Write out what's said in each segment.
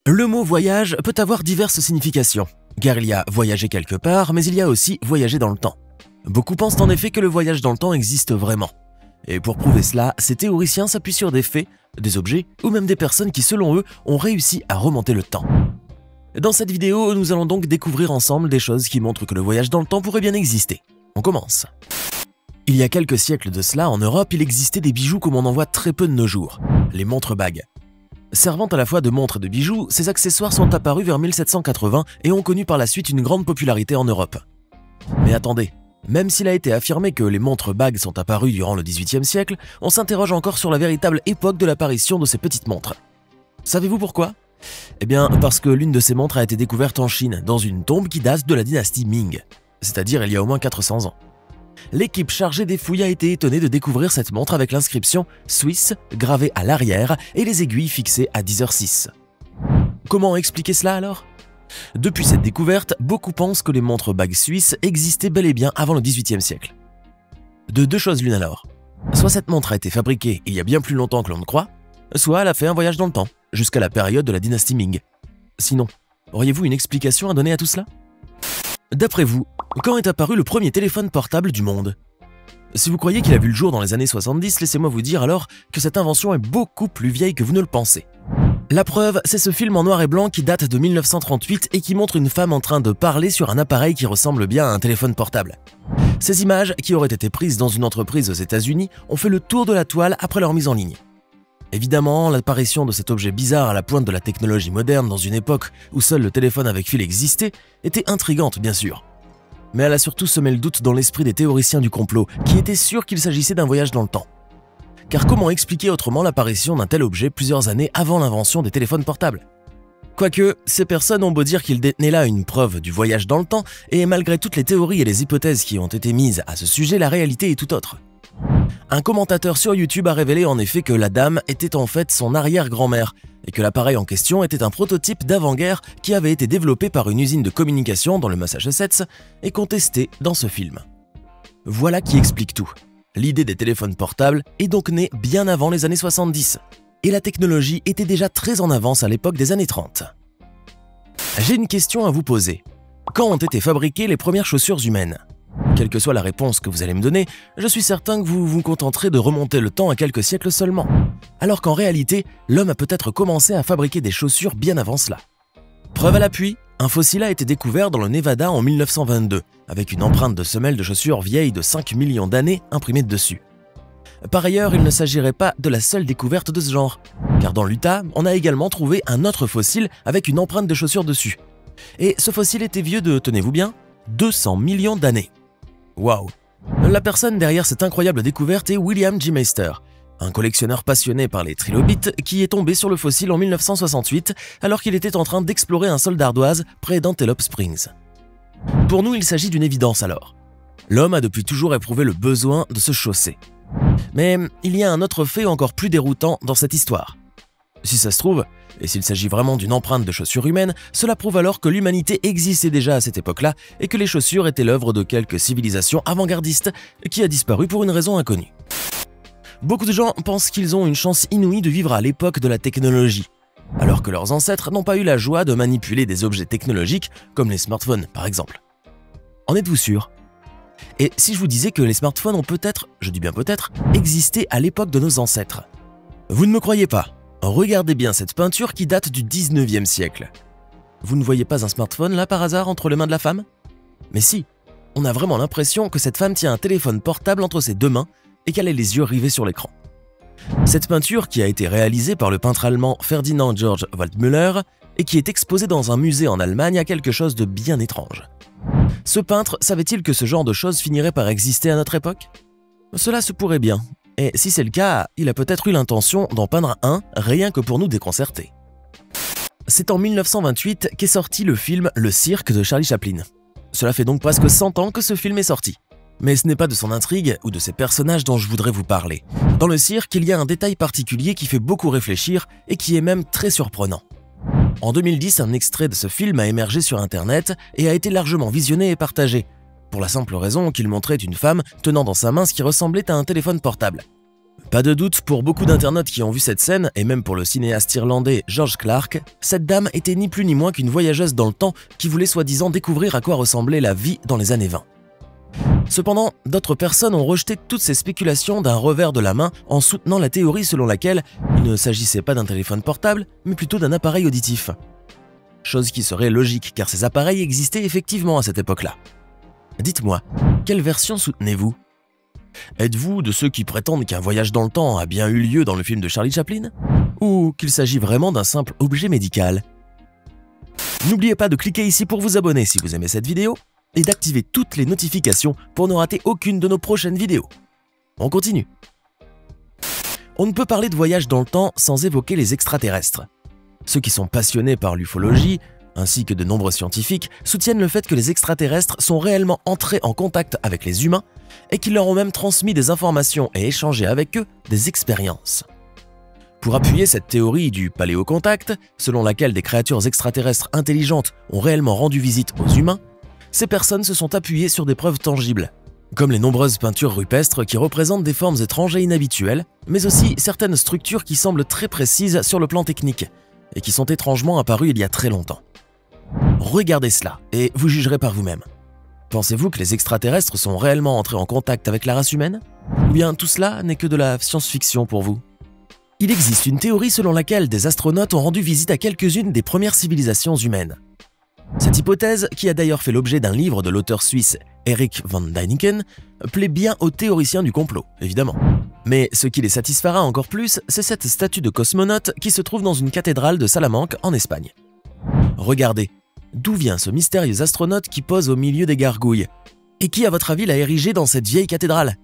Le mot voyage peut avoir diverses significations, car il y a voyager quelque part, mais il y a aussi voyager dans le temps. Beaucoup pensent en effet que le voyage dans le temps existe vraiment. Et pour prouver cela, ces théoriciens s'appuient sur des faits, des objets ou même des personnes qui, selon eux, ont réussi à remonter le temps. Dans cette vidéo, nous allons donc découvrir ensemble des choses qui montrent que le voyage dans le temps pourrait bien exister. On commence. Il y a quelques siècles de cela, en Europe, il existait des bijoux comme on en voit très peu de nos jours, les montres-bagues. Servant à la fois de montres et de bijoux, ces accessoires sont apparus vers 1780 et ont connu par la suite une grande popularité en Europe. Mais attendez, même s'il a été affirmé que les montres-bagues sont apparues durant le XVIIIe siècle, on s'interroge encore sur la véritable époque de l'apparition de ces petites montres. Savez-vous pourquoi ? Eh bien, parce que l'une de ces montres a été découverte en Chine, dans une tombe qui date de la dynastie Ming, c'est-à-dire il y a au moins 400 ans. L'équipe chargée des fouilles a été étonnée de découvrir cette montre avec l'inscription « Suisse » gravée à l'arrière et les aiguilles fixées à 10h06. Comment expliquer cela alors ? Depuis cette découverte, beaucoup pensent que les montres-bagues suisses existaient bel et bien avant le XVIIIe siècle. De deux choses l'une alors. Soit cette montre a été fabriquée il y a bien plus longtemps que l'on ne croit, soit elle a fait un voyage dans le temps, jusqu'à la période de la dynastie Ming. Sinon, auriez-vous une explication à donner à tout cela ? D'après vous, quand est apparu le premier téléphone portable du monde ? Si vous croyez qu'il a vu le jour dans les années 70, laissez-moi vous dire alors que cette invention est beaucoup plus vieille que vous ne le pensez. La preuve, c'est ce film en noir et blanc qui date de 1938 et qui montre une femme en train de parler sur un appareil qui ressemble bien à un téléphone portable. Ces images, qui auraient été prises dans une entreprise aux États-Unis, ont fait le tour de la toile après leur mise en ligne. Évidemment, l'apparition de cet objet bizarre à la pointe de la technologie moderne dans une époque où seul le téléphone avec fil existait était intrigante bien sûr. Mais elle a surtout semé le doute dans l'esprit des théoriciens du complot qui étaient sûrs qu'il s'agissait d'un voyage dans le temps. Car comment expliquer autrement l'apparition d'un tel objet plusieurs années avant l'invention des téléphones portables ? Quoique, ces personnes ont beau dire qu'ils détenaient là une preuve du voyage dans le temps, et malgré toutes les théories et les hypothèses qui ont été mises à ce sujet, la réalité est tout autre. Un commentateur sur YouTube a révélé en effet que la dame était en fait son arrière-grand-mère et que l'appareil en question était un prototype d'avant-guerre qui avait été développé par une usine de communication dans le Massachusetts et qu'on testait dans ce film. Voilà qui explique tout. L'idée des téléphones portables est donc née bien avant les années 70 et la technologie était déjà très en avance à l'époque des années 30. J'ai une question à vous poser. Quand ont été fabriquées les premières chaussures humaines ? Quelle que soit la réponse que vous allez me donner, je suis certain que vous vous contenterez de remonter le temps à quelques siècles seulement. Alors qu'en réalité, l'homme a peut-être commencé à fabriquer des chaussures bien avant cela. Preuve à l'appui, un fossile a été découvert dans le Nevada en 1922, avec une empreinte de semelle de chaussures vieille de 5 millions d'années imprimée dessus. Par ailleurs, il ne s'agirait pas de la seule découverte de ce genre, car dans l'Utah, on a également trouvé un autre fossile avec une empreinte de chaussure dessus. Et ce fossile était vieux de, tenez-vous bien, 200 millions d'années. Waouh! La personne derrière cette incroyable découverte est William G. Meister, un collectionneur passionné par les trilobites qui est tombé sur le fossile en 1968 alors qu'il était en train d'explorer un sol d'ardoise près d'Antelope Springs. Pour nous, il s'agit d'une évidence alors. L'homme a depuis toujours éprouvé le besoin de se chausser. Mais il y a un autre fait encore plus déroutant dans cette histoire. Si ça se trouve, et s'il s'agit vraiment d'une empreinte de chaussures humaines, cela prouve alors que l'humanité existait déjà à cette époque-là et que les chaussures étaient l'œuvre de quelques civilisations avant-gardistes qui a disparu pour une raison inconnue. Beaucoup de gens pensent qu'ils ont une chance inouïe de vivre à l'époque de la technologie, alors que leurs ancêtres n'ont pas eu la joie de manipuler des objets technologiques comme les smartphones par exemple. En êtes-vous sûr ? Et si je vous disais que les smartphones ont peut-être, je dis bien peut-être, existé à l'époque de nos ancêtres ? Vous ne me croyez pas ? Regardez bien cette peinture qui date du 19e siècle. Vous ne voyez pas un smartphone là par hasard entre les mains de la femme ? Mais si, on a vraiment l'impression que cette femme tient un téléphone portable entre ses deux mains et qu'elle a les yeux rivés sur l'écran. Cette peinture, qui a été réalisée par le peintre allemand Ferdinand Georg Waldmüller et qui est exposée dans un musée en Allemagne, a quelque chose de bien étrange. Ce peintre savait-il que ce genre de choses finirait par exister à notre époque ? Cela se pourrait bien. Et si c'est le cas, il a peut-être eu l'intention d'en peindre un rien que pour nous déconcerter. C'est en 1928 qu'est sorti le film Le Cirque de Charlie Chaplin. Cela fait donc presque 100 ans que ce film est sorti. Mais ce n'est pas de son intrigue ou de ses personnages dont je voudrais vous parler. Dans le cirque, il y a un détail particulier qui fait beaucoup réfléchir et qui est même très surprenant. En 2010, un extrait de ce film a émergé sur Internet et a été largement visionné et partagé, pour la simple raison qu'il montrait une femme tenant dans sa main ce qui ressemblait à un téléphone portable. Pas de doute pour beaucoup d'internautes qui ont vu cette scène, et même pour le cinéaste irlandais George Clark, cette dame était ni plus ni moins qu'une voyageuse dans le temps qui voulait soi-disant découvrir à quoi ressemblait la vie dans les années 20. Cependant, d'autres personnes ont rejeté toutes ces spéculations d'un revers de la main en soutenant la théorie selon laquelle il ne s'agissait pas d'un téléphone portable, mais plutôt d'un appareil auditif. Chose qui serait logique car ces appareils existaient effectivement à cette époque-là. Dites-moi, quelle version soutenez-vous ? Êtes-vous de ceux qui prétendent qu'un voyage dans le temps a bien eu lieu dans le film de Charlie Chaplin ? Ou qu'il s'agit vraiment d'un simple objet médical ? N'oubliez pas de cliquer ici pour vous abonner si vous aimez cette vidéo et d'activer toutes les notifications pour ne rater aucune de nos prochaines vidéos. On continue. On ne peut parler de voyage dans le temps sans évoquer les extraterrestres. Ceux qui sont passionnés par l'ufologie, ainsi que de nombreux scientifiques, soutiennent le fait que les extraterrestres sont réellement entrés en contact avec les humains et qu'ils leur ont même transmis des informations et échangé avec eux des expériences. Pour appuyer cette théorie du paléocontact, selon laquelle des créatures extraterrestres intelligentes ont réellement rendu visite aux humains, ces personnes se sont appuyées sur des preuves tangibles, comme les nombreuses peintures rupestres qui représentent des formes étranges et inhabituelles, mais aussi certaines structures qui semblent très précises sur le plan technique et qui sont étrangement apparues il y a très longtemps. Regardez cela et vous jugerez par vous-même. Pensez-vous que les extraterrestres sont réellement entrés en contact avec la race humaine ? Ou bien tout cela n'est que de la science-fiction pour vous ? Il existe une théorie selon laquelle des astronautes ont rendu visite à quelques-unes des premières civilisations humaines. Cette hypothèse, qui a d'ailleurs fait l'objet d'un livre de l'auteur suisse Erich von Däniken, plaît bien aux théoriciens du complot, évidemment. Mais ce qui les satisfera encore plus, c'est cette statue de cosmonaute qui se trouve dans une cathédrale de Salamanque en Espagne. Regardez, d'où vient ce mystérieux astronaute qui pose au milieu des gargouilles ? Et qui, à votre avis, l'a érigé dans cette vieille cathédrale ?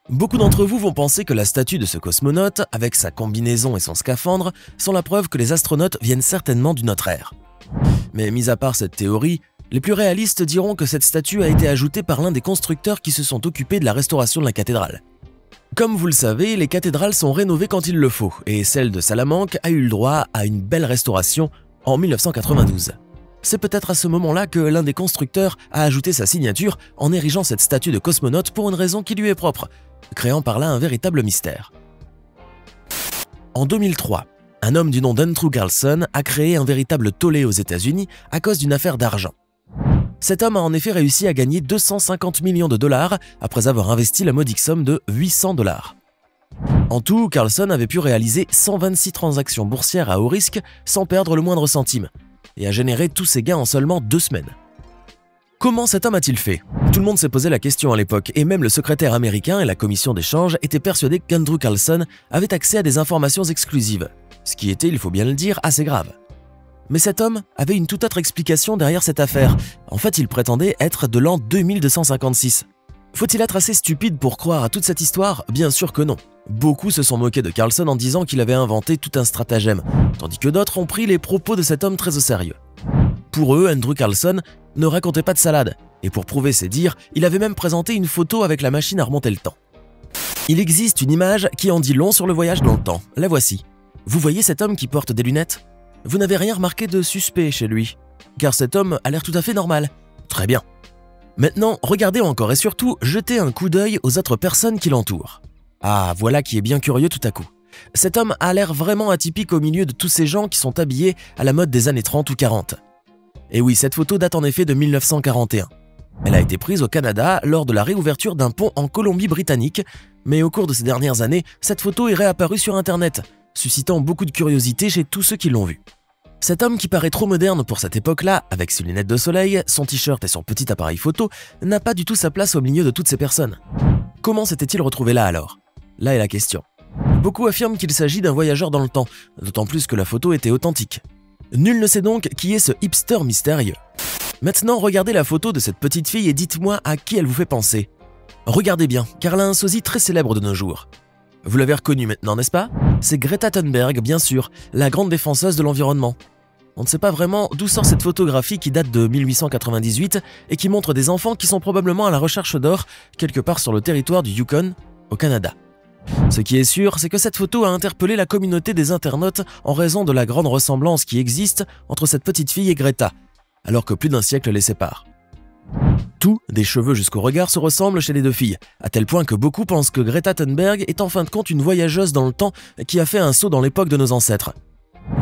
Beaucoup d'entre vous vont penser que la statue de ce cosmonaute, avec sa combinaison et son scaphandre, sont la preuve que les astronautes viennent certainement d'une autre ère. Mais mis à part cette théorie, les plus réalistes diront que cette statue a été ajoutée par l'un des constructeurs qui se sont occupés de la restauration de la cathédrale. Comme vous le savez, les cathédrales sont rénovées quand il le faut, et celle de Salamanque a eu le droit à une belle restauration en 1992. C'est peut-être à ce moment-là que l'un des constructeurs a ajouté sa signature en érigeant cette statue de cosmonaute pour une raison qui lui est propre, créant par là un véritable mystère. En 2003, un homme du nom d'Andrew Carlson a créé un véritable tollé aux États-Unis à cause d'une affaire d'argent. Cet homme a en effet réussi à gagner 250 millions de dollars après avoir investi la modique somme de 800 dollars. En tout, Carlson avait pu réaliser 126 transactions boursières à haut risque sans perdre le moindre centime et a généré tous ses gains en seulement 2 semaines. Comment cet homme a-t-il fait ? Tout le monde s'est posé la question à l'époque et même le secrétaire américain et la commission d'échange étaient persuadés qu'Andrew Carlson avait accès à des informations exclusives, ce qui était, il faut bien le dire, assez grave. Mais cet homme avait une toute autre explication derrière cette affaire. En fait, il prétendait être de l'an 2256. Faut-il être assez stupide pour croire à toute cette histoire ? Bien sûr que non. Beaucoup se sont moqués de Carlson en disant qu'il avait inventé tout un stratagème, tandis que d'autres ont pris les propos de cet homme très au sérieux. Pour eux, Andrew Carlson ne racontait pas de salade, et pour prouver ses dires, il avait même présenté une photo avec la machine à remonter le temps. Il existe une image qui en dit long sur le voyage dans le temps. La voici. Vous voyez cet homme qui porte des lunettes ? Vous n'avez rien remarqué de suspect chez lui, car cet homme a l'air tout à fait normal. Très bien. Maintenant, regardez encore et surtout, jetez un coup d'œil aux autres personnes qui l'entourent. Ah, voilà qui est bien curieux tout à coup. Cet homme a l'air vraiment atypique au milieu de tous ces gens qui sont habillés à la mode des années 30 ou 40. Et oui, cette photo date en effet de 1941. Elle a été prise au Canada lors de la réouverture d'un pont en Colombie-Britannique, mais au cours de ces dernières années, cette photo est réapparue sur Internet, suscitant beaucoup de curiosité chez tous ceux qui l'ont vue. Cet homme qui paraît trop moderne pour cette époque-là, avec ses lunettes de soleil, son t-shirt et son petit appareil photo, n'a pas du tout sa place au milieu de toutes ces personnes. Comment s'était-il retrouvé là alors ? Là est la question. Beaucoup affirment qu'il s'agit d'un voyageur dans le temps, d'autant plus que la photo était authentique. Nul ne sait donc qui est ce hipster mystérieux. Maintenant, regardez la photo de cette petite fille et dites-moi à qui elle vous fait penser. Regardez bien, car elle a un sosie très célèbre de nos jours. Vous l'avez reconnue maintenant, n'est-ce pas ? C'est Greta Thunberg, bien sûr, la grande défenseuse de l'environnement. On ne sait pas vraiment d'où sort cette photographie qui date de 1898 et qui montre des enfants qui sont probablement à la recherche d'or quelque part sur le territoire du Yukon, au Canada. Ce qui est sûr, c'est que cette photo a interpellé la communauté des internautes en raison de la grande ressemblance qui existe entre cette petite fille et Greta, alors que plus d'un siècle les sépare. Tout, des cheveux jusqu'au regard, se ressemble chez les deux filles, à tel point que beaucoup pensent que Greta Thunberg est en fin de compte une voyageuse dans le temps qui a fait un saut dans l'époque de nos ancêtres.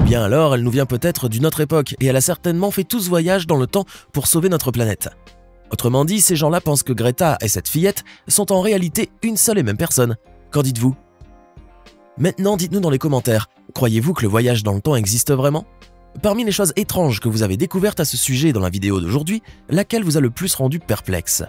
Bien alors, elle nous vient peut-être d'une autre époque et elle a certainement fait tout ce voyage dans le temps pour sauver notre planète. Autrement dit, ces gens-là pensent que Greta et cette fillette sont en réalité une seule et même personne. Qu'en dites-vous? Maintenant, dites-nous dans les commentaires, croyez-vous que le voyage dans le temps existe vraiment? Parmi les choses étranges que vous avez découvertes à ce sujet dans la vidéo d'aujourd'hui, laquelle vous a le plus rendu perplexe?